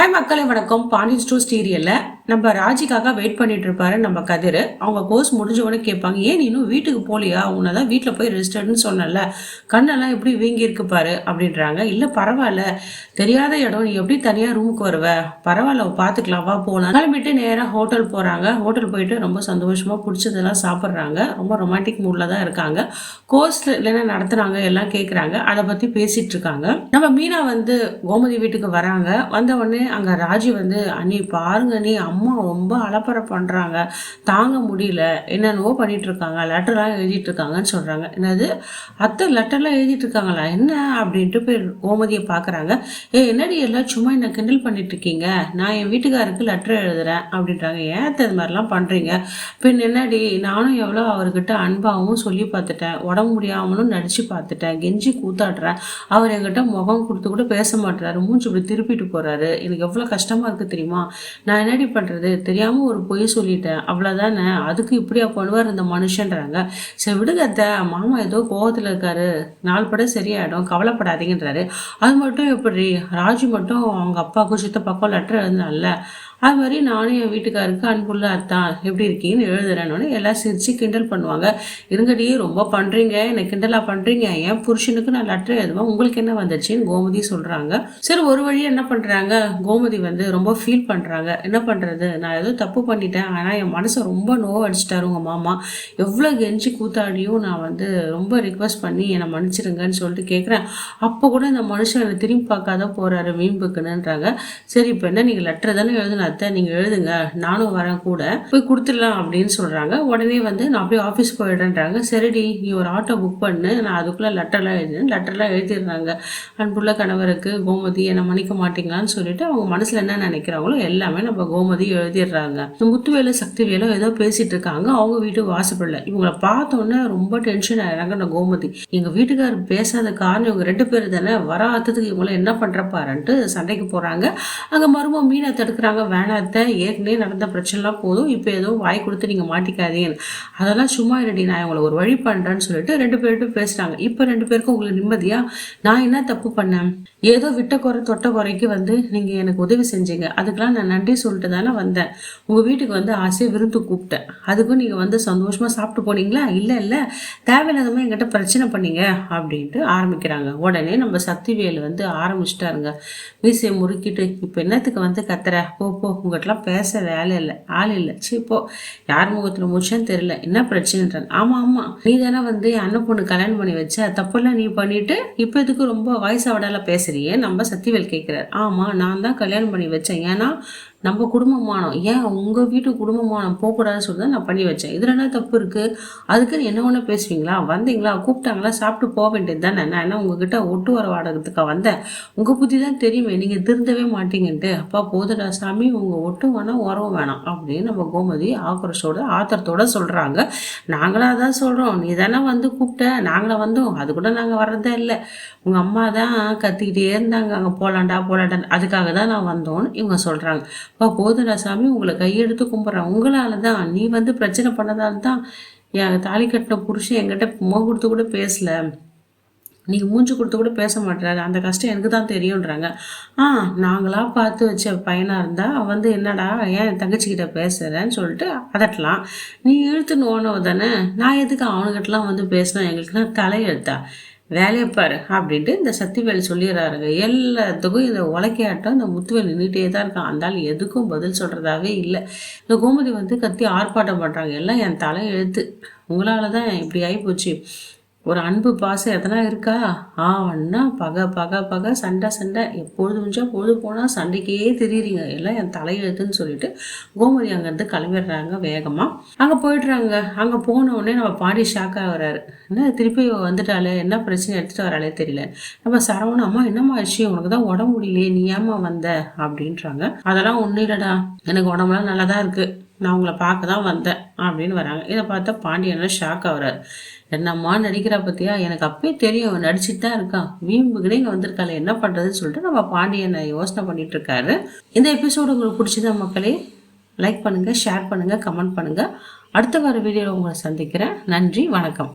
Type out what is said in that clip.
Hi மக்களே வணக்கம். Pandian store சீரியல்ல நம்ம ராஜிக்காக வெயிட் பண்ணிட்டு இருப்பாரு நம்ம கதிர். அவங்க கோர்ஸ் முடிஞ்ச உடனே கேட்பாங்க, ஏன் நீ இன்னும் வீட்டுக்கு போலியா, உன்னதான் வீட்டில் போய் ரெஸ்ட் எடுன்னு சொன்னல, கண்ணெல்லாம் எப்படி வீங்கி இருக்கு பாரு அப்படின்றாங்க. இல்லை பரவாயில்ல, தெரியாத இடம், நீ எப்படி தனியாக ரூமுக்கு வருவ, பரவாயில்ல பார்த்துக்கலாம் வா போகலாம். கிளம்பிட்டு நேராக ஹோட்டல் போகிறாங்க. ஹோட்டல் போயிட்டு ரொம்ப சந்தோஷமாக பிடிச்சதெல்லாம் சாப்பிட்றாங்க. ரொம்ப ரொமான்டிக் மூடில் தான் இருக்காங்க. கோர்ஸில் என்ன நடத்துனாங்க எல்லாம் கேட்குறாங்க. அதை பற்றி பேசிகிட்டு இருக்காங்க. நம்ம மீனா வந்து கோமதி வீட்டுக்கு வராங்க. வந்த உடனே அங்கே ராஜி வந்து, அண்ணி பாருங்க நீ அம்மா ரொம்ப அலப்பறை பண்ணுறாங்க, தாங்க முடியல, என்னென்னவோ பண்ணிட்டு இருக்காங்க, லெட்டர்லாம் எழுதிட்டு இருக்காங்கன்னு சொல்கிறாங்க. என்னது அத்தை லெட்டர்லாம் எழுதிட்டு இருக்காங்களா என்ன அப்படின்ட்டு போய் கோமதியை பார்க்குறாங்க. என்னடி எல்லாம் சும்மா என்ன கிண்டல் பண்ணிட்டு இருக்கீங்க, நான் என் வீட்டுக்காருக்கு லெட்டர் எழுதுறேன் அப்படின்றாங்க. ஏன் இது மாதிரிலாம் பண்ணுறீங்க, பின் என்னடி நானும் எவ்வளோ அவர்கிட்ட அன்பாகவும் சொல்லி பார்த்துட்டேன், உடம்பு முடியாமலும் நடிச்சு பார்த்துட்டேன், கெஞ்சி கூத்தாடுறேன், அவர் என்கிட்ட முகம் கொடுத்து கூட பேச மாட்டுறாரு, மூஞ்சி இப்படி திருப்பிட்டு போகிறாரு, எனக்கு எவ்வளோ கஷ்டமாக இருக்குது தெரியுமா, நான் என்னடி பண்ணுறது, தெரியாமல் ஒரு பொய் சொல்லிட்டேன் அவ்வளோதானே, அதுக்கு இப்படியா பண்ணுவார் இந்த மனுஷன்றாங்க. சரி விடுகத்த, மாமா ஏதோ கோவத்தில் இருக்காரு, நாள் பட சரியாயிடும், கவலைப்படாதீங்கன்றாரு. அது மட்டும் எப்படி, ராஜு மட்டும் அவங்க அப்பாவுக்கும் சித்தப்பாக்கும் லெட்டர் எழுதினால, அது மாதிரி நானும் என் வீட்டுக்காருக்கு அன்புள்ள அத்தான் எப்படி இருக்கீங்கன்னு எழுதுறேன்னு எல்லாம் சிரிச்சு கிண்டல் பண்ணுவாங்க. இருங்கடி ரொம்ப பண்ணுறீங்க, என்னை கிண்டலாக பண்ணுறீங்க, என் புருஷனுக்கு நான் லெட்டர் எழுதுவேன், உங்களுக்கு என்ன வந்துச்சுன்னு கோமதி சொல்கிறாங்க. சரி ஒரு வழியாக என்ன பண்ணுறாங்க, கோமதி வந்து ரொம்ப ஃபீல் பண்ணுறாங்க. என்ன பண்ணுறது, நான் ஏதோ தப்பு பண்ணிட்டேன், ஆனால் என் மனசை ரொம்ப நோவடிச்சிட்டாரு உங்கள் மாமா, எவ்வளோ கெஞ்சி கூத்தாடியும் நான் வந்து ரொம்ப ரிக்வஸ்ட் பண்ணி என்னை மன்னிச்சிருங்கன்னு சொல்லிட்டு கேட்குறேன். அப்போ கூட இந்த மனுஷன் என்னை திரும்பி பார்க்காத போகிறாரு வீம்புக்குன்னுன்றாங்க. சரி இப்போ என்ன, நீங்கள் லெட்டர் தானே எழுதுனா நீங்கள் எழுதுங்க, நானும் வரேன் கூட போய் கொடுத்துடலாம் அப்படின்னு சொல்கிறாங்க. உடனே வந்து நான் அப்படியே ஆஃபீஸ் போயிடுறேன்றாங்க. சரிடி நீ ஒரு ஆட்டோ புக் பண்ணு, நான் அதுக்குள்ளே லெட்டர்லாம் எழுதிடுறாங்க. அன்புள்ள கணவருக்கு கோமதி என்னை மன்னிக்க மாட்டீங்களான்னு சொல்லிட்டு அவங்க மனசில் என்ன நினைக்கிறாங்களோ எல்லாமே நம்ம கோமதி எழுதிடுறாங்க. முத்துவேலு சக்திவேலு ஏதோ பேசிட்டு இருக்காங்க அவங்க வீட்டு வாசப்படல. இவங்களை பார்த்தோன்னே ரொம்ப டென்ஷன் ஆயிடுறாங்க. நான் கோமதி, எங்கள் வீட்டுக்காரர் பேசாத காரணம் இவங்க 2 பேர் தானே, வராததுக்கு இவங்கள என்ன பண்ணுறப்பாருன்ட்டு சண்டைக்கு போகிறாங்க. அங்கே மருமக மீனை தடுக்கிறாங்க. வேணாத்த, ஏற்கனவே நடந்த பிரச்சனைலாம் போதும், இப்போ ஏதோ வாய் கொடுத்து நீங்கள் மாட்டிக்காதீங்கன்னு, அதெல்லாம் சும்மா இருடி, நான் இவங்களை ஒரு வழி பண்ணுறேன்னு சொல்லிட்டு 2 பேர்கிட்ட பேசுகிறாங்க. இப்போ 2 பேருக்கும் உங்களுக்கு நிம்மதியா, நான் என்ன தப்பு பண்ணேன், ஏதோ விட்ட குறை தொட்ட குறைக்கு வந்து நீங்கள் எனக்கு உதவி செஞ்சீங்க, அதுக்கெல்லாம் நான் நன்றி சொல்லிட்டு தானே வந்தேன், உங்கள் வீட்டுக்கு வந்து ஆசையை விருந்து கூப்பிட்டேன், அதுக்கும் நீங்கள் வந்து சந்தோஷமாக சாப்பிட்டு போனீங்களா, இல்லை தேவையில்லாதமாக என்கிட்ட பிரச்சனை பண்ணீங்க அப்படின்ட்டு ஆரம்பிக்கிறாங்க. உடனே நம்ம சக்திவேலு வந்து ஆரம்பிச்சிட்டாருங்க, மீசையை முறுக்கிட்டு, இப்போ என்னத்துக்கு வந்து கத்துற, போ உங்கள்கிட்டலாம் பேச வேலை இல்லை, ஆள் இல்லை, சரி போ, யார் முகத்தில் முடிச்சான்னு தெரியல, என்ன பிரச்சனைன்றாங்க. ஆமாம் நீ தானே வந்து என் அண்ணன் பொண்ணு கல்யாணம் பண்ணி வச்ச, தப்பெல்லாம் நீ பண்ணிட்டு இப்போ இதுக்கு ரொம்ப வயசாவிடால பேசுறியே, நம்ம சக்திவேல் கேட்குறாரு. ஆமாம் நான் தான் கல்யாணம் பண்ணி வச்சேன், ஏன்னா நம்ம குடும்பமானம், ஏன் உங்கள் வீட்டு குடும்பமானம் போகக்கூடாதுன்னு சொல்லி தான் நான் பண்ணி வச்சேன், இதில் என்ன தப்பு இருக்குது, அதுக்குன்னு என்ன ஒன்று பேசுவீங்களா, வந்தீங்களா கூப்பிட்டாங்களா சாப்பிட்டு போக வேண்டியது தானே, நான் என்ன உங்ககிட்ட ஒட்டு வர வாடகத்துக்காக வந்தேன், உங்கள் புத்தி தான் தெரியுமே, நீங்கள் திருந்தவே மாட்டீங்கன்ட்டு, அப்பா போதுடா சாமி, உங்கள் ஒட்டும் வேணாம் உறவும் வேணாம் அப்படின்னு நம்ம கோமதி ஆத்திரத்தோட சொல்கிறாங்க. நாங்களாக தான் சொல்கிறோம், நீ தானே வந்து கூப்பிட்ட, நாங்களே வந்தோம், அது கூட நாங்கள் வர்றதே இல்லை, உங்கள் அம்மா தான் கத்திக்கிட்டே இருந்தாங்க அங்கே போகலாண்டா அதுக்காக தான் நான் வந்தோன்னு இவங்க சொல்கிறாங்க. போதுடா சாமி, உங்களை கையெடுத்து கும்பிட்றேன், உங்களால தான், நீ வந்து பிரச்சனை பண்ணதால தான் என் தாலி கட்டின புருஷன் என்கிட்ட முகம் கொடுத்து கூட பேசல, நீங்கள் மூஞ்சி கொடுத்து கூட பேச மாட்டாரு, அந்த கஷ்டம் எனக்கு தான் தெரியுன்றாங்க. நாங்களாக பார்த்து வச்ச பையனாக இருந்தால் வந்து என்னடா ஏன் தங்கச்சிக்கிட்ட பேசுகிறேன்னு சொல்லிட்டு அதட்டலாம், நீ இழுத்துன்னு ஓனவ தானே, நான் எதுக்கு அவனுக்கிட்டலாம் வந்து பேசினா, எங்களுக்குன்னா தலையெழுத்தா, வேலையை பாரு அப்படின்ட்டு இந்த சக்திவேல் சொல்லிடுறாருங்க. எல்லாத்துக்கும் இந்த உலக்கையாட்டம் இந்த முத்துவேல் நின்றுட்டே தான் இருக்கான். அந்தாலும் எதுக்கும் பதில் சொல்கிறதாவே இல்லை. இந்த கோமதி வந்து கத்தி ஆர்ப்பாட்டம் பண்ணுறாங்க. எல்லாம் என் தலை எழுத்து, உங்களால் தான் இப்படி ஆகிப்போச்சு, ஒரு அன்பு பாசம் எதனா இருக்கா, அண்ணா பகை சண்டை எப்பொழுது முடிஞ்சா பொழுது போனால் சண்டைக்கே தெரியுறீங்க, எல்லாம் என் தலையெழுத்துன்னு சொல்லிட்டு கோமதி அங்கேருந்து கிளம்பிடுறாங்க வேகமாக. அங்கே போயிடுறாங்க. அங்கே போனவுடனே நம்ம பாண்டி ஷாக் ஆகிறாரு. என்ன திருப்பி வந்துட்டாலே, என்ன பிரச்சனை எடுத்துகிட்டு வராளே தெரியல. நம்ம சரவணன், அம்மா என்னம்மா ஆச்சு, உனக்கு தான் உடம்பு முடியலையே, நீ ஏமா வந்த அப்படின்றாங்க. அதெல்லாம் ஒன்றும் இல்லைடா, எனக்கு உடம்புலாம் நல்லா தான் இருக்குது, நான் உங்களை பார்க்க தான் வந்தேன் அப்படின்னு வராங்க. இதை பார்த்தா பாண்டியெல்லாம் ஷாக் ஆகுறாரு. என்னம்மா நடிக்கிறா பற்றியா, எனக்கு அப்பயே தெரியும் நடிச்சுட்டு தான் இருக்கான், வீம்புக்குனே இங்கே வந்திருக்காள், என்ன பண்ணுறதுன்னு சொல்லிட்டு நம்ம பாண்டியனை யோசனை பண்ணிட்டு இருக்காரு. இந்த எபிசோடு உங்களுக்கு பிடிச்சதா மக்களே, லைக் பண்ணுங்கள், ஷேர் பண்ணுங்கள், கமெண்ட் பண்ணுங்கள். அடுத்த வார வீடியோவில் உங்களை சந்திக்கிறேன். நன்றி, வணக்கம்.